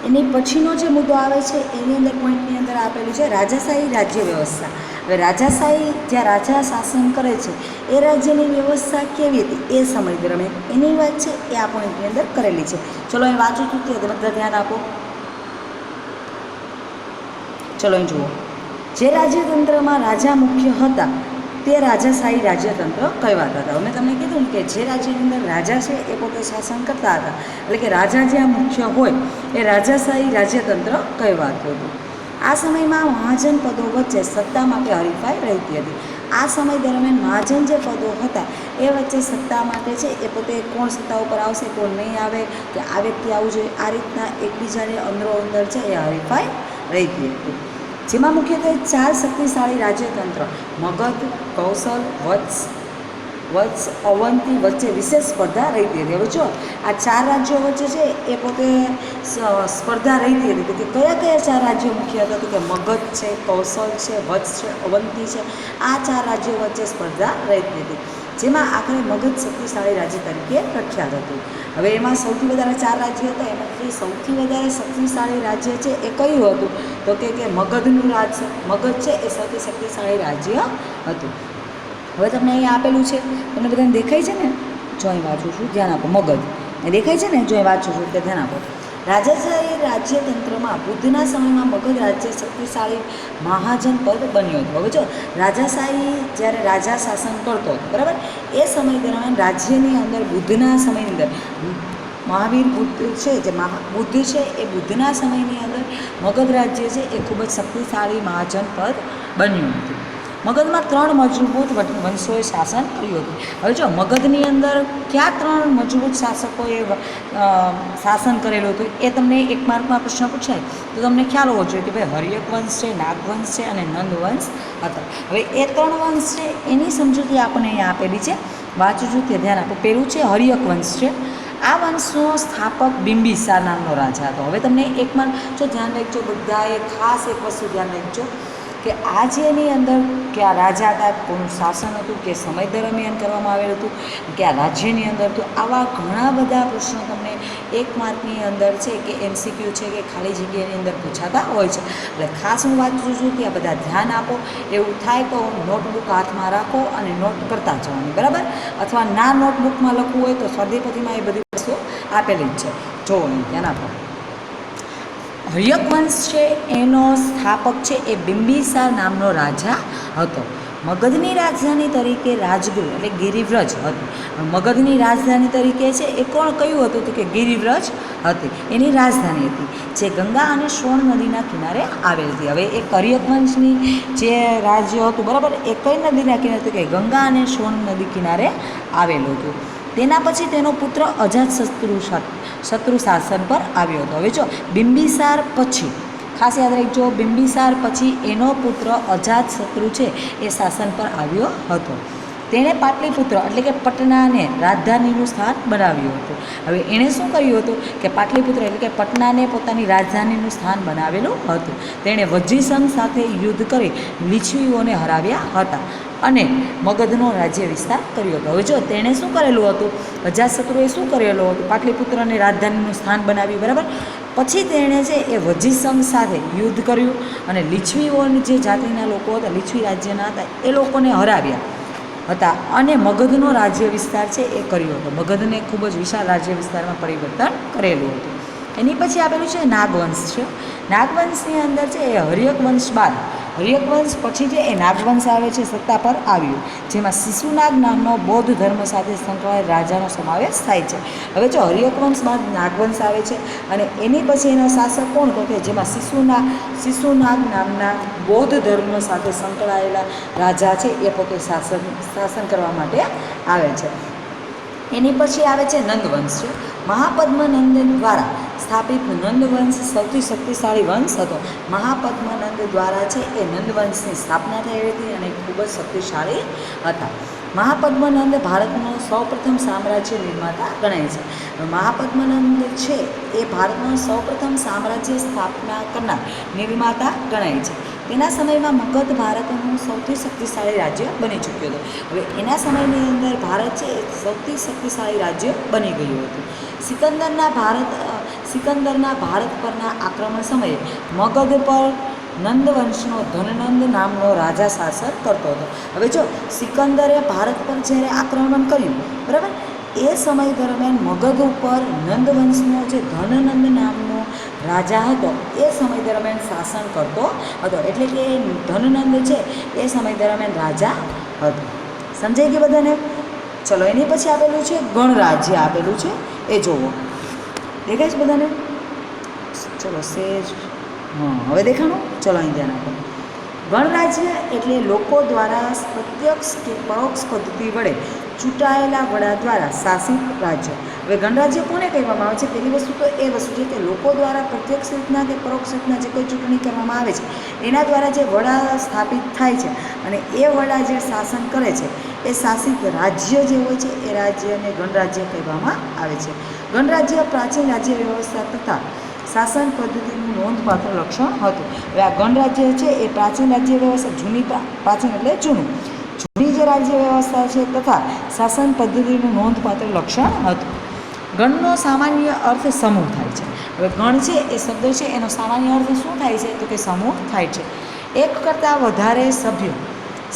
એની પછીનો જે મુદ્દો આવે છે એની અંદર પોઈન્ટની અંદર આપેલું છે રાજાશાહી રાજ્ય વ્યવસ્થા. હવે રાજાશાહી જ્યાં રાજા શાસન કરે છે એ રાજ્યની વ્યવસ્થા કેવી હતી એ સમય દરમિયાન એની વાત છે એ આ પોઈન્ટની અંદર કરેલી છે. ચલો એ વાંચું છું તે બધા ધ્યાન આપો. ચલો અહીં જુઓ. જે રાજ્યતંત્રમાં રાજા મુખ્ય હતા તે રાજાશાહી રાજ્યતંત્ર કહેવાતા હતા. મેં તમને કીધું કે જે રાજ્યની અંદર રાજા છે એ પોતે શાસન કરતા હતા, એટલે કે રાજા જ્યાં મુખ્ય હોય એ રાજાશાહી રાજ્યતંત્ર કહેવાતું હતું. આ સમયમાં મહાજન પદો વચ્ચે સત્તા માટે હરીફાઈ રહેતી હતી. આ સમય દરમિયાન મહાજન જે પદો હતા એ વચ્ચે સત્તા માટે છે એ પોતે કોણ સત્તા ઉપર આવશે, કોણ નહીં આવે, કે આ વ્યક્તિ આવવું જોઈએ, આ રીતના એકબીજાને અંદરો અંદર છે એ હરીફાઈ રહેતી હતી. જેમાં મુખ્યત્વે 4 શક્તિશાળી રાજ્યતંત્ર મગધ, કૌશલ, વત્સ, અવંતી વચ્ચે વિશેષ સ્પર્ધા રહેતી હતી. હવે જો આ 4 રાજ્યો વચ્ચે છે એ પોતે સ્પર્ધા રહેતી હતી કે કયા કયા 4 રાજ્યો મુખ્ય હતા, તો કે મગધ છે, કૌશલ છે, વત્સ છે, અવંતી છે. આ 4 રાજ્યો વચ્ચે સ્પર્ધા રહેતી હતી, જેમાં આખરે મગધ શક્તિશાળી રાજ્ય તરીકે પ્રખ્યાત હતું. હવે એમાં સૌથી વધારે 4 રાજ્ય હતા, એમાંથી સૌથી વધારે શક્તિશાળી રાજ્ય છે એ કયું હતું, તો કે મગધનું રાજ્ય. મગધ છે એ સૌથી શક્તિશાળી રાજ્ય હતું. હવે તમને અહીંયા આપેલું છે, તમને બધાને દેખાય છે ને, જો અહીં વાંચું છું, ધ્યાન આપો. મગધ એ દેખાય છે ને, જો અહીં વાંચું છું તે ધ્યાન આપો. રાજાશાહી રાજ્યતંત્રમાં બુદ્ધના સમયમાં મગધ રાજ્ય શક્તિશાળી મહાજન પદ બન્યું હતું. હવે જો રાજાશાહી જ્યારે રાજા શાસન કરતો હતો, બરાબર, એ સમય દરમિયાન રાજ્યની અંદર બુદ્ધના સમયની અંદર મહાવીર બુદ્ધ છે, જે બુદ્ધ છે એ બુદ્ધના સમયની અંદર મગધ રાજ્ય છે એ ખૂબ જ શક્તિશાળી મહાજન પદ બન્યું હતું. મગધમાં 3 મજબૂત વંશોએ શાસન કર્યું હતું. હવે જો મગધની અંદર કયા 3 મજબૂત શાસકોએ શાસન કરેલું હતું એ તમને 1 માર્કમાં પ્રશ્ન પૂછાય તો તમને ખ્યાલ હોવો જોઈએ કે ભાઈ હર્યક વંશ છે, નાગવંશ છે અને નંદ વંશ હતા. હવે એ 3 વંશ છે એની સમજૂતી આપણને અહીંયા આપેલી છે, વાંચું છું તે ધ્યાન આપો. પહેલું છે હર્યક વંશ છે. આ વંશનો સ્થાપક બિંબિસાર નામનો રાજા હતો. હવે તમને 1 માર્ક જો ધ્યાન રાખજો, બધાએ ખાસ એક વસ્તુ ધ્યાન રાખજો કે આ જેની અંદર કે આ રાજા હતા, કોનું શાસન હતું, કે સમય દરમિયાન કરવામાં આવેલું હતું, કે આ રાજ્યની અંદર તો આવા ઘણા બધા પ્રશ્નો તમને 1 માર્કની અંદર છે કે MCQ છે કે ખાલી જગ્યાની અંદર પૂછાતા હોય છે. એટલે ખાસ હું વાંચું છું કે આ બધા ધ્યાન આપો. એવું થાય તો નોટબુક હાથમાં રાખો અને નોટ કરતા જવાની, બરાબર. અથવા ના નોટબુકમાં લખવું હોય તો સ્વાધ્યાયપોથીમાં એ બધી વસ્તુઓ આપેલી જ છે. જો ધ્યાન આપો. હર્યક વંશ છે એનો સ્થાપક છે એ બિંબિસાર નામનો રાજા હતો. મગધની રાજધાની તરીકે રાજગૃહ એટલે ગિરિવ્રજ હતી. મગધની રાજધાની તરીકે છે એ કયું હતું તો કે ગિરિવ્રજ હતી, એની રાજધાની હતી, જે ગંગા અને સોન નદીના કિનારે આવેલી હતી. હવે એ હર્યક વંશની જે રાજ્ય હતું, બરાબર, એ કઈ નદીના કિનારે હતું કે ગંગા અને સોન નદી કિનારે આવેલું હતું. તેના પછી તેનો પુત્ર અજાતશત્રુ શાસન પર આવ્યો હતો. હવે જો બિંબિસાર પછી ખાસ યાદ રાખજો, બિંબિસાર પછી એનો પુત્ર અજાતશત્રુ છે એ શાસન પર આવ્યો હતો. તેણે પાટલીપુત્ર એટલે કે પટનાને રાજધાનીનું સ્થાન બનાવ્યું હતું. હવે એણે શું કર્યું હતું કે પાટલીપુત્ર એટલે કે પટનાને પોતાની રાજધાનીનું સ્થાન બનાવેલું હતું. તેણે વજ્જીસંઘ સાથે યુદ્ધ કરી લીછવીઓને હરાવ્યા હતા અને મગધનો રાજ્ય વિસ્તાર કર્યો હતો. હવે જો તેણે શું કરેલું હતું, અજાતશત્રુએ શું કરેલું હતું, પાટલીપુત્રને રાજધાનીનું સ્થાન બનાવ્યું, બરાબર. પછી તેણે છે એ વજ્જીસંઘ સાથે યુદ્ધ કર્યું અને લીછવીઓની જે જાતિના લોકો હતા, લીછવી રાજ્યના હતા, એ લોકોને હરાવ્યા હતા અને મગધનો રાજ્ય વિસ્તાર છે એ કર્યો હતો. મગધને ખૂબ જ વિશાળ રાજ્ય વિસ્તારમાં પરિવર્તન કરેલું હતું. એની પછી આપેલું છે નાગવંશ છે. નાગવંશની અંદર છે એ હર્યક વંશ બાદ હર્યક વંશ પછી છે એ નાગવંશ આવે છે, સત્તા પર આવ્યું, જેમાં શિશુનાગ નામનો બૌદ્ધ ધર્મ સાથે સંકળાયેલ રાજાનો સમાવેશ થાય છે. હવે જો હર્યક વંશ બાદ નાગવંશ આવે છે અને એની પછી એનો શાસક કોણ તો કે જેમાં શિશુનાગ નામના બૌદ્ધ ધર્મ સાથે સંકળાયેલા રાજા છે એ પોતે શાસન કરવા માટે આવે છે. એની પછી આવે છે નંદવંશ છે. મહાપદ્મનંદ દ્વારા સ્થાપિત નંદવંશ સૌથી શક્તિશાળી વંશ હતો. મહાપદ્મનંદ દ્વારા છે એ નંદવંશની સ્થાપના થઈ હતી અને ખૂબ જ શક્તિશાળી હતા. મહાપદ્મનંદ ભારતનો સૌપ્રથમ સામ્રાજ્ય નિર્માતા ગણાય છે. મહાપદ્મનંદ છે એ ભારતનો સૌપ્રથમ સામ્રાજ્ય સ્થાપના કરનાર નિર્માતા ગણાય છે. તેના સમયમાં મગધ ભારતનું સૌથી શક્તિશાળી રાજ્ય બની ચૂક્યું હતું. હવે એના સમયની અંદર ભારત છે એ સૌથી શક્તિશાળી રાજ્ય બની ગયું હતું. સિકંદરના ભારત પરના આક્રમણ સમયે મગધ પર નંદવંશનો ધનનંદ નામનો રાજા શાસન કરતો હતો. હવે જો સિકંદરે ભારત પર જ્યારે આક્રમણ કર્યું, બરાબર, એ સમય દરમિયાન મગધ ઉપર નંદવંશનો જે ધનનંદ નામનો રાજા હતો એ સમય દરમિયાન શાસન કરતો હતો. એટલે કે ધનનંદ છે એ સમય દરમિયાન રાજા હતો. સમજાઈ ગયું બધાને? ચલો, એની પછી આપેલું છે ગણરાજ્ય આપેલું છે, એ જુઓ. દેખાય છે બધાને? ચલો સેજ, હા હવે દેખાણું? ચલો અહીં ધ્યાન આપો. ગણરાજ્ય એટલે લોકો દ્વારા પ્રત્યક્ષ કે પરોક્ષ પદ્ધતિ વડે ચૂંટાયેલા વડા દ્વારા શાસિત રાજ્ય. હવે ગણરાજ્ય કોને કહેવામાં આવે છે? પહેલી વસ્તુ તો એ વસ્તુ છે કે લોકો દ્વારા પ્રત્યક્ષ રીતના કે પરોક્ષ રીતના જે કોઈ ચૂંટણી કરવામાં આવે છે એના દ્વારા જે વડા સ્થાપિત થાય છે અને એ વડા જે શાસન કરે છે એ શાસિત રાજ્ય જે હોય છે એ રાજ્યને ગણરાજ્ય કહેવામાં આવે છે. ગણરાજ્ય પ્રાચીન રાજ્ય વ્યવસ્થા તથા શાસન પદ્ધતિનું નોંધપાત્ર લક્ષણ હતું. હવે આ ગણરાજ્ય છે એ પ્રાચીન રાજ્ય વ્યવસ્થા, જૂની પ્રાચીન એટલે જૂનું, જૂની જે રાજ્ય વ્યવસ્થા છે તથા શાસન પદ્ધતિનું નોંધપાત્ર લક્ષણ હતું. ગણનો સામાન્ય અર્થ સમૂહ થાય છે. હવે ગણ છે એ શબ્દ છે એનો સામાન્ય અર્થ શું થાય છે? તો કે સમૂહ થાય છે. એક કરતાં વધારે સભ્યો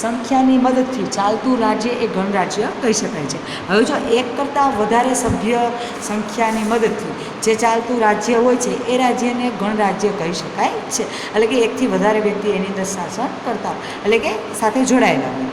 સંખ્યાની મદદથી ચાલતું રાજ્ય એ ગણરાજ્ય કહી શકાય છે. હવે જો એક કરતાં વધારે સભ્ય સંખ્યાની મદદથી જે ચાલતું રાજ્ય હોય છે એ રાજ્યને ગણરાજ્ય કહી શકાય છે. એટલે કે એકથી વધારે વ્યક્તિ એની અંદર શાસન કરતા હોય, એટલે કે સાથે જોડાયેલા હોય.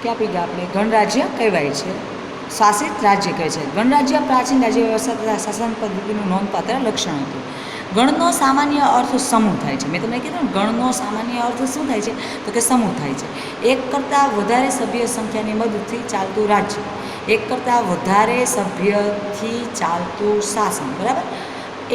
ક્યાં પી ગયા આપણે? ગણરાજ્ય કહેવાય છે, શાસિત રાજ્ય કહે છે. ગણરાજ્ય પ્રાચીન રાજ્ય વ્યવસ્થા તથા શાસન પદ્ધતિનું નોંધપાત્ર લક્ષણ હતું. ગણનો સામાન્ય અર્થ સમૂહ થાય છે. મેં તમને કીધું ને, ગણનો સામાન્ય અર્થ શું થાય છે? તો કે સમૂહ થાય છે. એક કરતાં વધારે સભ્ય સંખ્યાની મદદથી ચાલતું રાજ્ય, એક કરતાં વધારે સભ્યથી ચાલતું શાસન, બરાબર,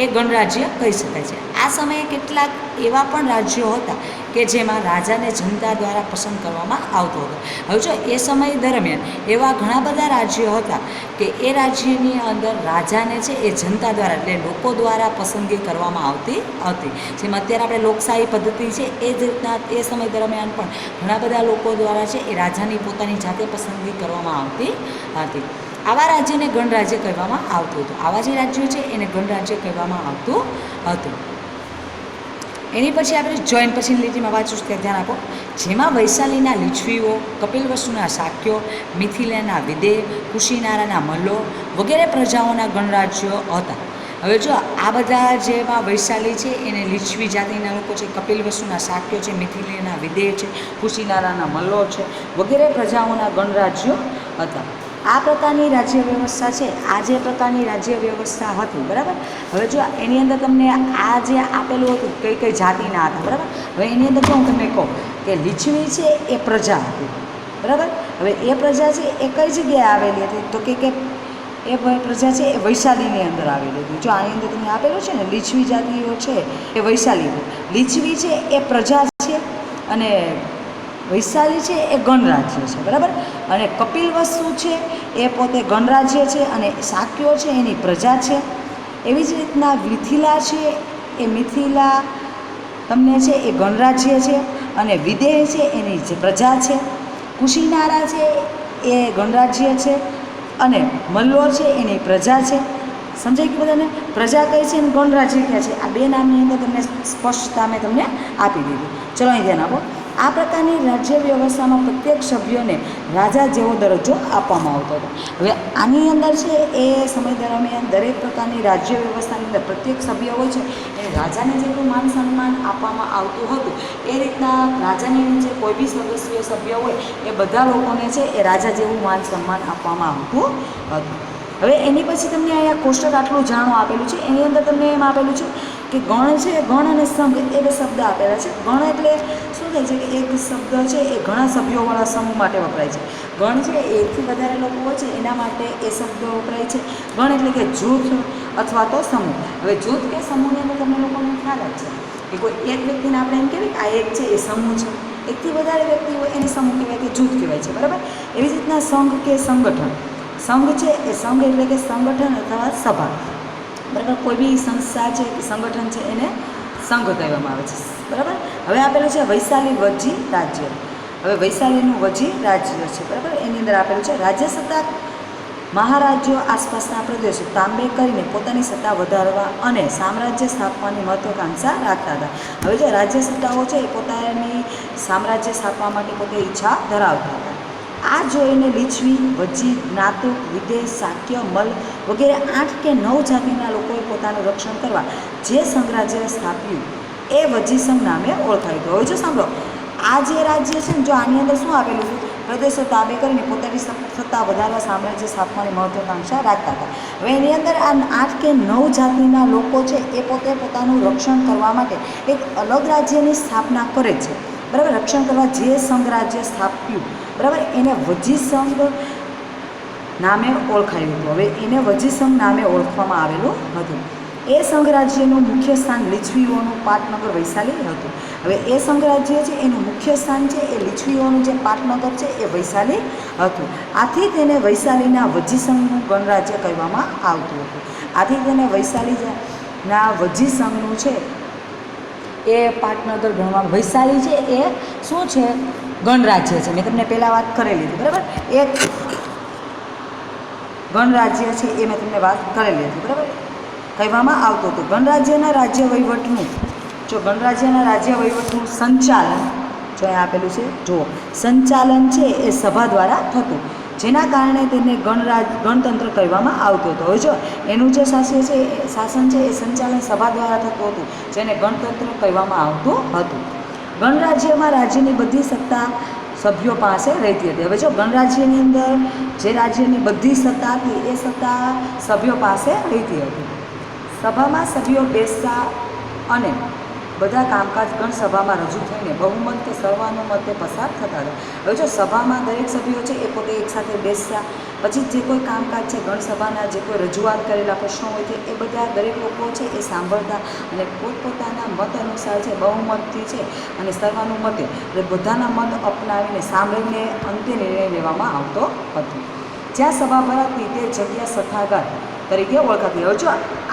એ ગણરાજ્ય કહી શકાય છે. આ સમયે કેટલાક એવા પણ રાજ્યો હતા કે જેમાં રાજાને જનતા દ્વારા પસંદ કરવામાં આવતો હતો. હવે જો એ સમય દરમિયાન એવા ઘણા બધા રાજ્યો હતા કે એ રાજ્યની અંદર રાજાને છે એ જનતા દ્વારા એટલે લોકો દ્વારા પસંદગી કરવામાં આવતી હતી. જેમ અત્યારે આપણે લોકશાહી પદ્ધતિ છે એ જ રીતના એ સમય દરમિયાન પણ ઘણા બધા લોકો દ્વારા છે એ રાજાની પોતાની જાતે પસંદગી કરવામાં આવતી હતી. આવા રાજ્યને ગણરાજ્ય કહેવામાં આવતું હતું. આવા જે રાજ્યો છે એને ગણરાજ્ય કહેવામાં આવતું હતું. એની પછી આપણે જોઈન્ટ પછીની લીટીમાં વાંચું ત્યાં ધ્યાન આપો. જેમાં વૈશાલીના લીછવીઓ, કપિલવસ્તુના શાક્યો, મિથિલાના વિદેહ, કુશીનારાના મલ્લો વગેરે પ્રજાઓના ગણરાજ્યો હતા. હવે જો આ બધા જેમાં વૈશાલી છે એને લીછવી જાતિના લોકો છે, કપિલવસ્તુના શાક્યો છે, મિથિલાના વિદેહ છે, કુશીનારાના મલ્લો છે વગેરે પ્રજાઓના ગણરાજ્યો હતા. આ પ્રકારની રાજ્ય વ્યવસ્થા છે, આ જે પ્રકારની રાજ્ય વ્યવસ્થા હતી, બરાબર. હવે જો એની અંદર તમને આ જે આપેલું હતું કઈ કઈ જાતિના હતા, બરાબર. હવે એની અંદર જો હું તમને કહું કે લીછવી છે એ પ્રજા હતી, બરાબર. હવે એ પ્રજા છે એ કઈ જગ્યાએ આવેલી હતી? તો કે એ પ્રજા છે એ વૈશાલીની અંદર આવેલી હતી. જો આની અંદર તમને આપેલું છે ને લીછવી જાતિઓ છે એ વૈશાલી, લીછવી છે એ પ્રજા છે અને વૈશાલી છે એ ગણરાજ્ય છે, બરાબર. અને કપિલવસ્તુ છે એ પોતે ગણરાજ્ય છે અને શાક્યો છે એની પ્રજા છે. એવી જ રીતના મિથિલા છે એ મિથિલા તમને છે એ ગણરાજ્ય છે અને વિદેહ છે એની જે પ્રજા છે. કુશીનારા છે એ ગણરાજ્ય છે અને મલ્લો છે એની પ્રજા છે. સમજાય કે બધાને? પ્રજા કઈ છે અને ગણરાજ્ય ક્યાં છે? આ બે નામની અંદર તમને સ્પષ્ટતા મેં તમને આપી દીધી. ચલો અહીં ધ્યાન આપો. આ પ્રકારની રાજ્ય વ્યવસ્થામાં પ્રત્યેક સભ્યોને રાજા જેવો દરજ્જો આપવામાં આવતો હતો. હવે આની અંદર છે એ સમય દરમિયાન દરેક પ્રકારની રાજ્ય વ્યવસ્થાની અંદર પ્રત્યેક સભ્ય હોય છે એ રાજાને જેટલું માન સન્માન આપવામાં આવતું હતું એ રીતના રાજાની નીચે કોઈ બી સભ્ય હોય એ બધા લોકોને છે એ રાજા જેવું માન સન્માન આપવામાં આવતું હતું. હવે એની પછી તમને અહીંયા કોષ્ટક આટલું જાણો આપેલું છે. એની અંદર તમને એમ આપેલું છે કે ગણ છે, ગણ અને સંઘ એ બે શબ્દ આપેલા છે. ગણ એટલે શું થાય છે કે એક શબ્દ છે એ ઘણા સભ્યોવાળા સમૂહ માટે વપરાય છે. ગણ છે એ એકથી વધારે લોકો હોય છે એના માટે એ શબ્દ વપરાય છે. ગણ એટલે કે જૂથ અથવા તો સમૂહ. હવે જૂથ કે સમૂહની અંદર તમને લોકોને ખ્યાલ જ છે કે કોઈ એક વ્યક્તિને આપણે એમ કહેવાય કે આ એક છે એ સમૂહ છે. એકથી વધારે વ્યક્તિ હોય એને સમૂહ કહેવાય કે જૂથ કહેવાય છે, બરાબર. એવી જ રીતના સંઘ કે સંગઠન. સંઘ છે એ સંઘ એટલે કે સંગઠન અથવા સભા, બરાબર. કોઈ બી સંસ્થા છે કે સંગઠન છે એને સંઘ કહેવામાં આવે છે, બરાબર. હવે આપેલું છે વૈશાલી વજી રાજ્ય. હવે વૈશાલીનું વજી રાજ્ય છે, બરાબર. એની અંદર આપેલું છે રાજ્ય સત્તા મહારાજ્યો આસપાસના પ્રદેશો તાંબે કરીને પોતાની સત્તા વધારવા અને સામ્રાજ્ય સ્થાપવાની મહત્વાકાંક્ષા રાખતા હતા. હવે જે રાજ્ય સત્તાઓ છે એ પોતાની સામ્રાજ્ય સ્થાપવા માટે પોતે ઈચ્છા ધરાવતા હતા. આ જોઈને લીછવી, વજી, જ્ઞાતુક, વિદેશ, શાક્ય, મલ વગેરે 8 કે 9 જાતિના લોકોએ પોતાનું રક્ષણ કરવા જે સંઘરાજ્ય સ્થાપ્યું એ વજીસંઘ નામે ઓળખાયું હતું. હવે જો સાંભળો, આ જે રાજ્ય છે ને, જો આની અંદર શું આપેલું છે, પ્રદેશો તાબે કરીને પોતાની સત્તા વધારવા સામ્રાજ્ય સ્થાપવાની મહત્વાકાંક્ષા રાખતા હતા. હવે એની અંદર આ 8 કે 9 જાતિના લોકો છે એ પોતે પોતાનું રક્ષણ કરવા માટે એક અલગ રાજ્યની સ્થાપના કરે છે, બરાબર. રક્ષણ કરવા જે સંઘ રાજ્ય સ્થાપ્યું, બરાબર, એને વજીસંઘ નામે ઓળખાયું હતું. હવે એને વજીસંઘ નામે ઓળખવામાં આવેલું હતું. એ સંઘ રાજ્યનું મુખ્ય સ્થાન લીછવીઓનું પાટનગર વૈશાલી હતું. હવે એ સંઘ રાજ્ય છે એનું મુખ્ય સ્થાન છે એ લીછવીઓનું જે પાટનગર છે એ વૈશાલી હતું. આથી તેને વૈશાલીના વજીસંઘનું ગણરાજ્ય કહેવામાં આવતું હતું. આથી તેને વૈશાલીના વજીસંઘનું છે એ પાટનગર ગણવામાં, વૈશાલી છે એ શું છે, ગણરાજ્ય છે. મેં તમને પહેલાં વાત કરેલી હતી, બરાબર. એક ગણરાજ્ય છે એ મેં તમને વાત કરેલી હતી, બરાબર, કહેવામાં આવતું હતું. ગણરાજ્યના રાજ્ય વહીવટનું, જો ગણરાજ્યના રાજ્ય વહીવટનું સંચાલન, જો અહીં આપેલું છે, જુઓ, સંચાલન છે એ સભા દ્વારા થતું, જેના કારણે તેને ગણતંત્ર કહેવામાં આવતું હતું. હવે જો એનું જે શાસન છે એ સંચાલન સભા દ્વારા થતું હતું, જેને ગણતંત્ર કહેવામાં આવતું હતું. ગણરાજ્યમાં રાજ્યની બધી સત્તા સભ્યો પાસે રહેતી હતી. હવે જો ગણરાજ્યની અંદર જે રાજ્યની બધી સત્તા હતી એ સત્તા સભ્યો પાસે રહેતી હતી. સભામાં સભ્યો બેસતા અને બધા કામકાજ ગણસભામાં રજૂ થઈને બહુમત કે સર્વાનુમતે પસાર થતા હતા. હવે જો સભામાં દરેક સભ્યો છે એ પોતે એકસાથે બેસતા, પછી જે કોઈ કામકાજ છે ગણસભાના જે કોઈ રજૂઆત કરેલા પ્રશ્નો હોય છે એ બધા દરેક લોકો છે એ સાંભળતા અને પોતપોતાના મત અનુસાર છે બહુમતથી છે અને સર્વાનુમતે એટલે બધાના મત અપનાવીને સાંભળીને અંતે નિર્ણય લેવામાં આવતો હતો. જ્યાં સભા ભરાતી તે જગ્યા સભાગાર તરીકે ઓળખાતી. હવે જો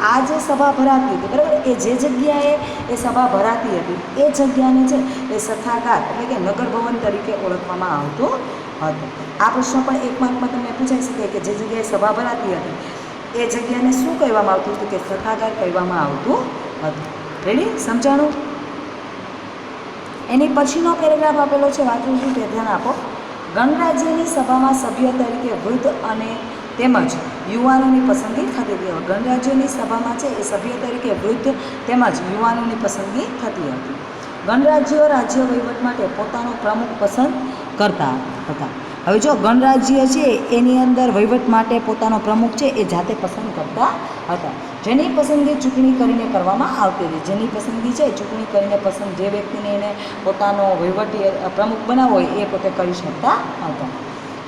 આ જે સભા ભરાતી હતી, બરાબર, એ જે જગ્યાએ એ સભા ભરાતી હતી એ જગ્યાને છે એ સભાગાર એટલે કે નગર ભવન તરીકે ઓળખવામાં આવતું હતું. આ પ્રશ્ન પણ એક માર્કમાં તમને પૂછાઈ શકે કે જે જગ્યાએ સભા ભરાતી હતી એ જગ્યાને શું કહેવામાં આવતું હતું, કે સભાગાર કહેવામાં આવતું હતું. રેડી, સમજાણું? એની પછીનો પેરેગ્રાફ આપેલો છે, વાંચું છું તે ધ્યાન આપો. ગણરાજ્યની સભામાં સભ્ય તરીકે વૃદ્ધ અને તેમજ યુવાનોની પસંદગી થતી હતી. ગણરાજ્યની સભામાં છે એ સભ્ય તરીકે વૃદ્ધ તેમજ યુવાનોની પસંદગી થતી હતી. ગણરાજ્યો રાજ્ય વહીવટ માટે પોતાનો પ્રમુખ પસંદ કરતા હતા. હવે જો ગણરાજ્ય છે એની અંદર વહીવટ માટે પોતાનો પ્રમુખ છે એ જાતે પસંદ કરતા હતા, જેની પસંદગી ચૂંટણી કરીને કરવામાં આવતી હતી. જેની પસંદગી છે ચૂંટણી કરીને પસંદ જે વ્યક્તિને એને પોતાનો વહીવટી પ્રમુખ બનાવવો હોય એ પોતે કરી શકતા હતા.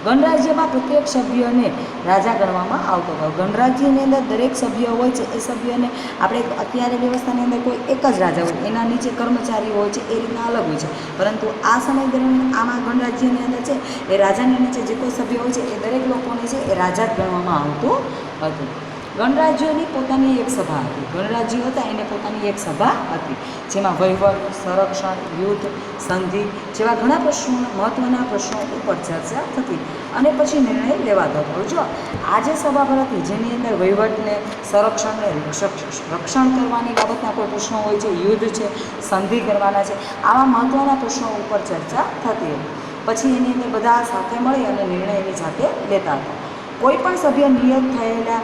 ગણરાજ્યમાં પ્રત્યેક સભ્યને રાજા ગણવામાં આવતો હતો. ગણરાજ્યની અંદર દરેક સભ્ય હોય છે એ સભ્યને આપણે અત્યારે વ્યવસ્થાની અંદર કોઈ એક જ રાજા હોય, એના નીચે કર્મચારીઓ હોય છે, એ રીતના અલગ હોય છે. પરંતુ આ સમય દરમિયાન આમાં ગણરાજ્યની અંદર છે એ રાજાની નીચે જે કોઈ સભ્ય હોય છે એ દરેક લોકોને છે એ રાજા જ ગણવામાં આવતું હતું. ગણરાજ્યોની પોતાની એક સભા હતી. ગણરાજ્યો હતા એને પોતાની એક સભા હતી, જેમાં વહીવટ, સંરક્ષણ, યુદ્ધ, સંધિ જેવા ઘણા પ્રશ્નો, મહત્ત્વના પ્રશ્નો ઉપર ચર્ચા થતી અને પછી નિર્ણય લેવાતો હતો. જો આ જે સભા હતી જેની અંદર વહીવટને, સંરક્ષણને, રક્ષણ કરવાની બાબતના કોઈ પ્રશ્નો હોય છે, યુદ્ધ છે, સંધિ કરવાના છે, આવા મહત્ત્વના પ્રશ્નો ઉપર ચર્ચા થતી હતી. પછી એની અંદર બધા સાથે મળી અને નિર્ણય એની જાતે લેતા હતા. કોઈ પણ સભ્ય નિયત થયેલા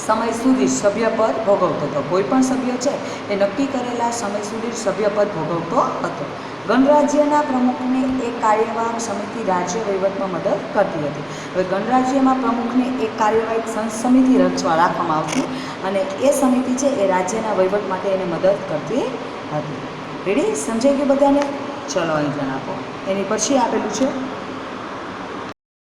સમય સુધી સભ્યપદ ભોગવતો હતો. કોઈ પણ સભ્ય છે એ નક્કી કરેલા સમય સુધી સભ્યપદ ભોગવતો હતો. ગણરાજ્યના પ્રમુખને એક કાર્યવાહક સમિતિ રાજ્ય વહીવટમાં મદદ કરતી હતી. હવે ગણરાજ્યમાં પ્રમુખને એક કાર્યવાહક સમિતિ રાખવામાં આવતી અને એ સમિતિ છે એ રાજ્યના વહીવટ માટે એને મદદ કરતી હતી. રેડી, સમજાઈ ગયું બધાને? ચલો અહીં ધ્યાન આપો. એની પછી આપેલું છે